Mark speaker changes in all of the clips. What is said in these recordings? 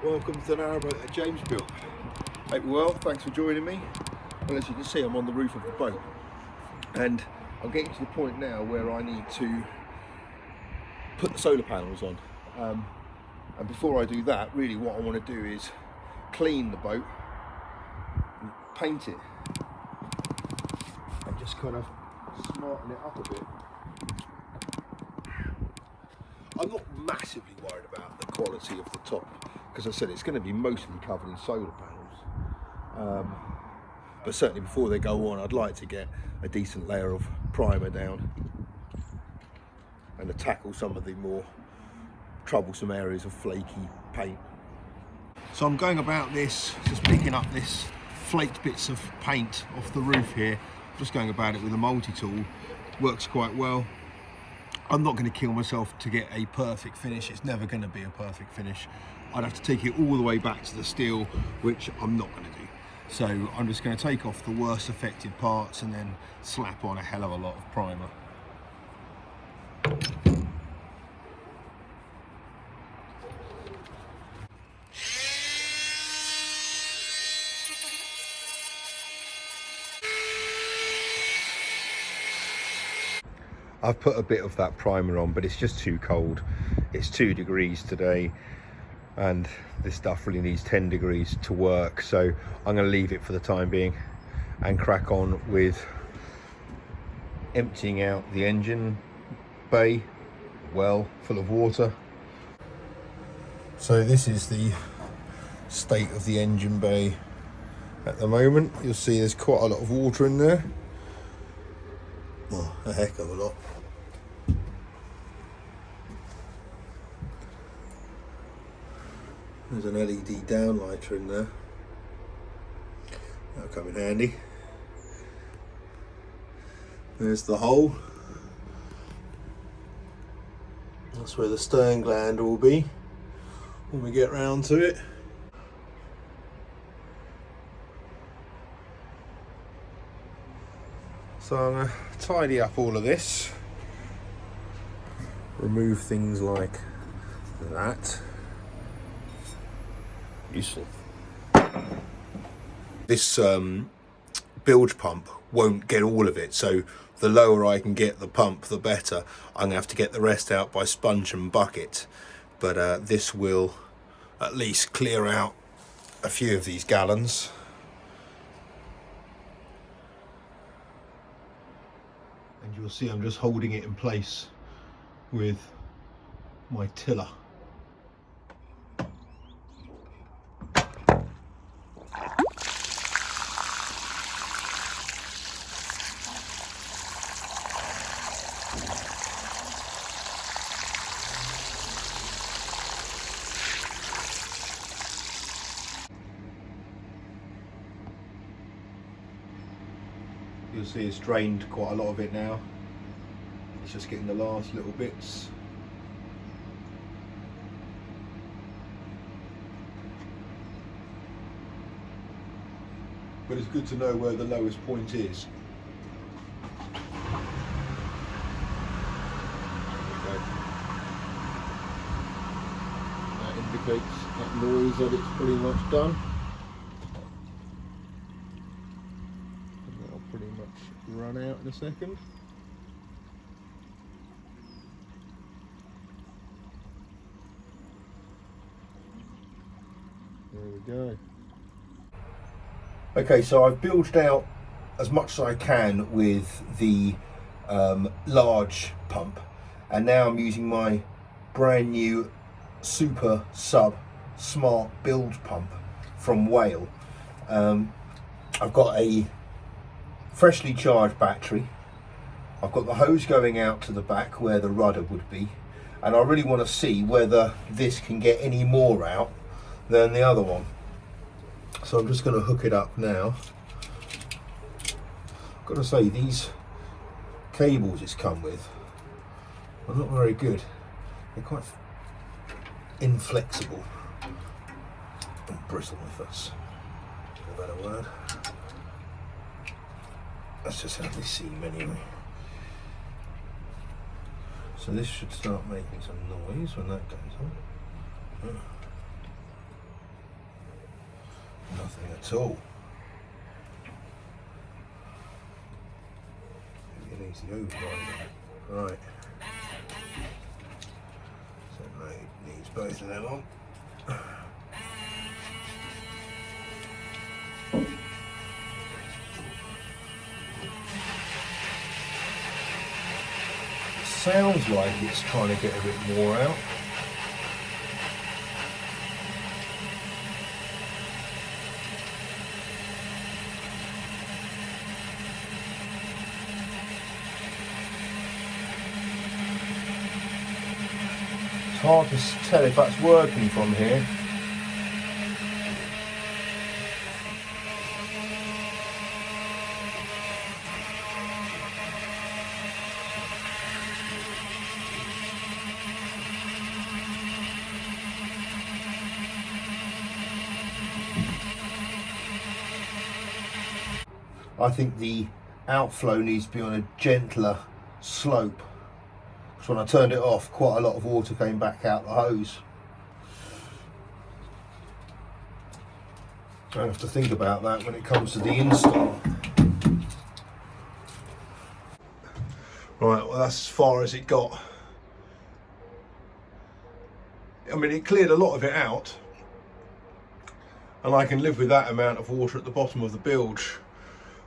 Speaker 1: Welcome to the Narrowboat at Jamesville. Hope you're well, thanks for joining me. Well, as you can see, I'm on the roof of the boat and I'm getting to the point now where I need to put the solar panels on. And before I do that, really what I want to do is clean the boat and paint it and just kind of smarten it up a bit. I'm not massively worried about the quality of the top because I said it's going to be mostly covered in solar panels, but certainly before they go on I'd like to get a decent layer of primer down and to tackle some of the more troublesome areas of flaky paint. So I'm going about this, just picking up this flaked bits of paint off the roof here, just going about it with a multi-tool. Works quite well. I'm not going to kill myself to get a perfect finish. It's never going to be a perfect finish. I'd have to take it all the way back to the steel, which I'm not going to do. So I'm just going to take off the worst affected parts and then slap on a hell of a lot of primer. I've put a bit of that primer on, but it's just too cold. It's 2 degrees today and this stuff really needs 10 degrees to work, so I'm going to leave it for the time being and crack on with emptying out the engine bay well full of water. So this is the state of the engine bay at the moment. You'll see there's quite a lot of water in there. Oh, a heck of a lot. There's an LED downlighter in there. That'll come in handy. There's the hole. That's where the stern gland will be when we get round to it. So I'm going to tidy up all of this, remove things like that. Useful. This bilge pump won't get all of it, so the lower I can get the pump the better. I'm going to have to get the rest out by sponge and bucket, but this will at least clear out a few of these gallons. And you'll see I'm just holding it in place with my tiller. You'll see it's drained quite a lot of it now. It's just getting the last little bits. But it's good to know where the lowest point is. Okay. That indicates that noise that it's pretty much done. Pretty much run out in a second. There we go. Okay, so I've bilged out as much as I can with the large pump, and now I'm using my brand new Super Sub Smart Bilge pump from Whale. I've got a freshly charged battery. I've got the hose going out to the back where the rudder would be, and I really want to see whether this can get any more out than the other one. So I'm just going to hook it up now. I've got to say, these cables it's come with are not very good. They're quite inflexible and brittle, if that's a better word. That's just how they seem anyway. So this should start making some noise when that goes on. Nothing at all. It needs the override. Right. So it needs both of them on. Sounds like it's trying to get a bit more out. It's hard to tell if that's working from here. I think the outflow needs to be on a gentler slope. Because when I turned it off, quite a lot of water came back out the hose. So I have to think about that when it comes to the install. Right, well that's as far as it got. I mean, it cleared a lot of it out. And I can live with that amount of water at the bottom of the bilge.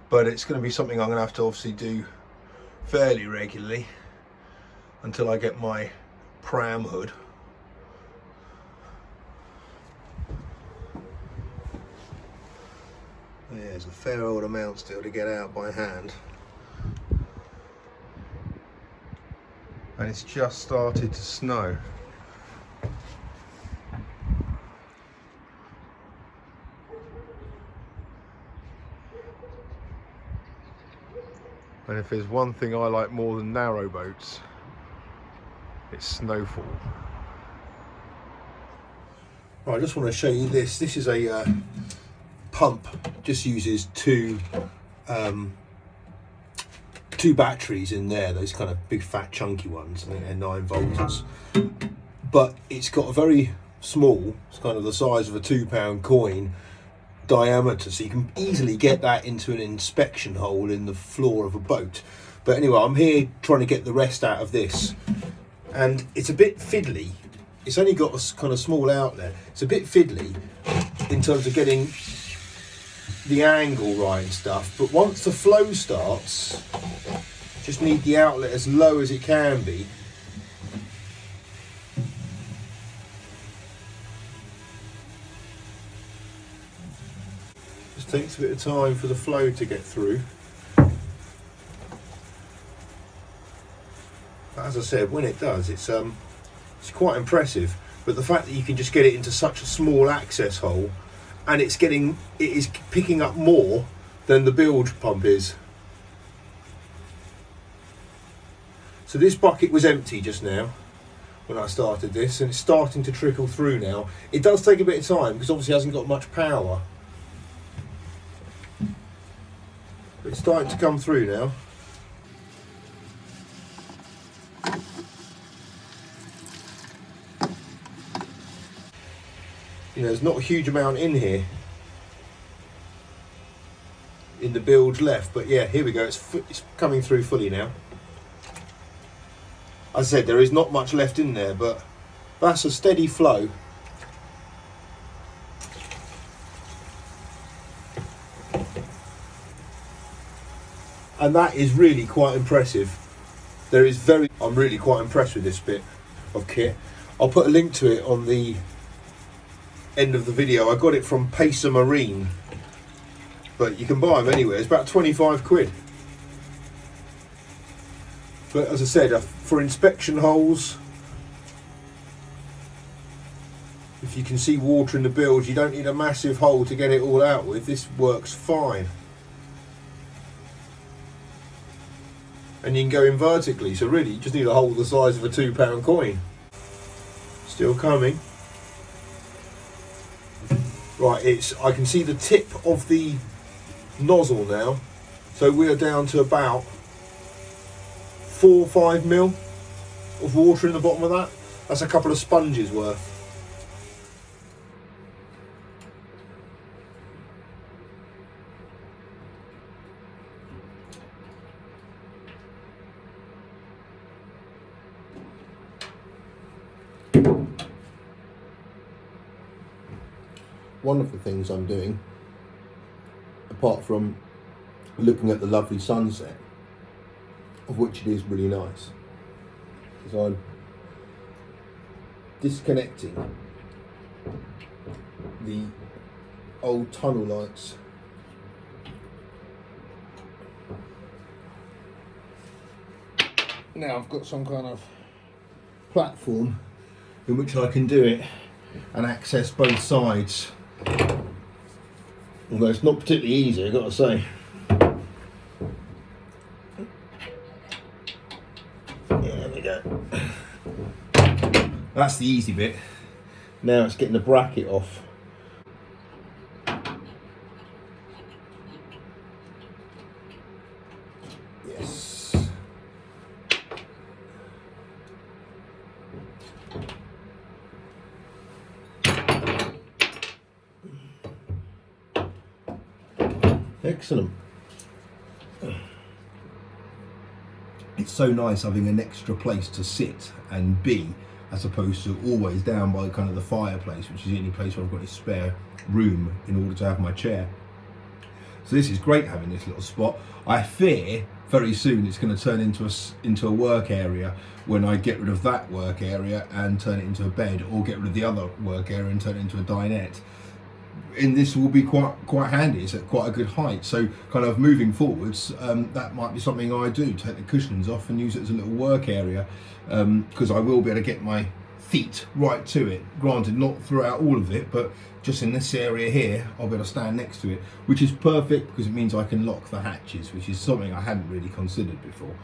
Speaker 1: But it's going to be something I'm going to have to obviously do fairly regularly until I get my pram hood. Yeah, there's a fair old amount still to get out by hand. And it's just started to snow. And if there's one thing I like more than narrowboats, it's snowfall. Right, I just want to show you this. This is a pump, just uses two batteries in there, those kind of big fat chunky ones. I think they're 9 volts. But it's got a very small, it's kind of the size of a £2 coin diameter, so you can easily get that into an inspection hole in the floor of a boat. But anyway, I'm here trying to get the rest out of this, and it's a bit fiddly. It's only got a kind of small outlet. It's a bit fiddly in terms of getting the angle right and stuff, but once the flow starts, just need the outlet as low as it can be. Takes a bit of time for the flow to get through. But as I said, when it does, it's quite impressive. But the fact that you can just get it into such a small access hole, and it is picking up more than the bilge pump is. So this bucket was empty just now when I started this, and it's starting to trickle through now. It does take a bit of time because obviously it hasn't got much power. It's starting to come through now. You know, there's not a huge amount in here, in the bilge left, but yeah, here we go. It's coming through fully now. As I said, there is not much left in there, but that's a steady flow. And that is really quite impressive. I'm really quite impressed with this bit of kit. I'll put a link to it on the end of the video. I got it from Pacer Marine, but you can buy them anywhere. It's about 25 quid. But as I said, for inspection holes, if you can see water in the bilge, you don't need a massive hole to get it all out with. This works fine. And you can go in vertically, so really you just need a hole the size of a £2 coin. Still coming. Right, I can see the tip of the nozzle now, so we're down to about 4 or 5 mil of water in the bottom of that. That's a couple of sponges worth. one of the things I'm doing, apart from looking at the lovely sunset, of which it is really nice, is I'm disconnecting the old tunnel lights now. I've got some kind of platform in which I can do it and access both sides, although it's not particularly easy, I've got to say. Yeah, there we go. That's the easy bit. Now it's getting the bracket off. Yes. Excellent. It's so nice having an extra place to sit and be, as opposed to always down by kind of the fireplace, which is the only place where I've got any spare room in order to have my chair. So this is great, having this little spot. I fear very soon it's going to turn into a work area when I get rid of that work area and turn it into a bed, or get rid of the other work area and turn it into a dinette. And this will be quite handy. It's at quite a good height, so kind of moving forwards, that might be something I do, take the cushions off and use it as a little work area, because I will be able to get my feet right to it. Granted, not throughout all of it, but just in this area here, I'll be able to stand next to it, which is perfect because it means I can lock the hatches, which is something I hadn't really considered before.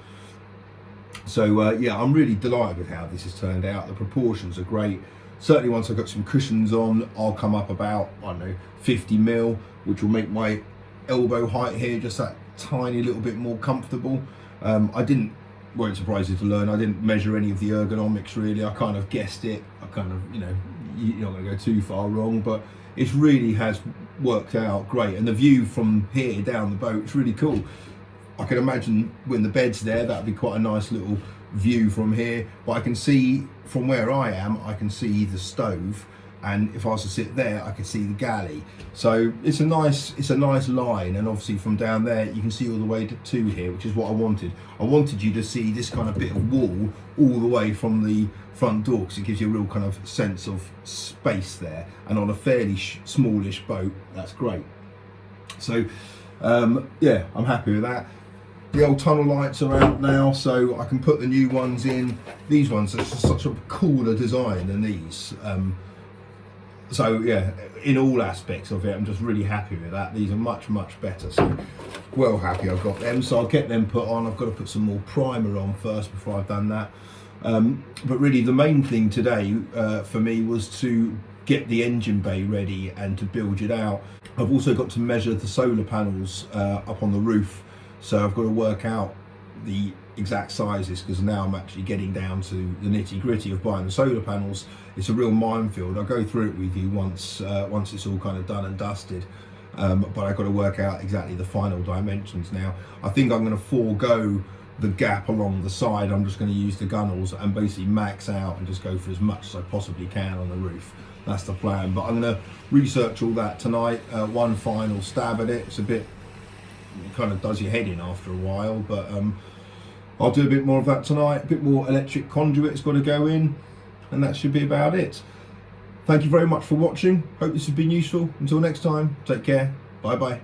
Speaker 1: So yeah, I'm really delighted with how this has turned out. The proportions are great. Certainly once I've got some cushions on, I'll come up about, I don't know, 50mm, which will make my elbow height here just that tiny little bit more comfortable. Won't surprise you to learn, I didn't measure any of the ergonomics really. I kind of guessed it. I kind of, you know, you're not going to go too far wrong, but it really has worked out great. And the view from here down the boat is really cool. I can imagine when the bed's there, that'd be quite a nice little view from here, but I can see from where I am, I can see the stove, and if I was to sit there, I could see the galley. So it's a nice line, and obviously from down there you can see all the way to here, which is what I wanted. I wanted you to see this kind of bit of wall all the way from the front door, because it gives you a real kind of sense of space there, and on a fairly smallish boat, that's great. So yeah, I'm happy with that. The old tunnel lights are out now, so I can put the new ones in. These ones are such a cooler design than these. So yeah, in all aspects of it, I'm just really happy with that. These are much better, so well happy I've got them. So I'll get them put on. I've got to put some more primer on first before I've done that. But really the main thing today for me was to get the engine bay ready and to build it out. I've also got to measure the solar panels up on the roof. So I've got to work out the exact sizes, because now I'm actually getting down to the nitty gritty of buying the solar panels. It's a real minefield. I'll go through it with you once it's all kind of done and dusted. But I've got to work out exactly the final dimensions now. I think I'm going to forego the gap along the side. I'm just going to use the gunnels and basically max out and just go for as much as I possibly can on the roof. That's the plan. But I'm going to research all that tonight. One final stab at it. It's a bit, it kind of does your head in after a while, but I'll do a bit more of that tonight. A bit more electric conduit's got to go in, and that should be about it. Thank you very much for watching. Hope this has been useful. Until next time, take care. Bye bye.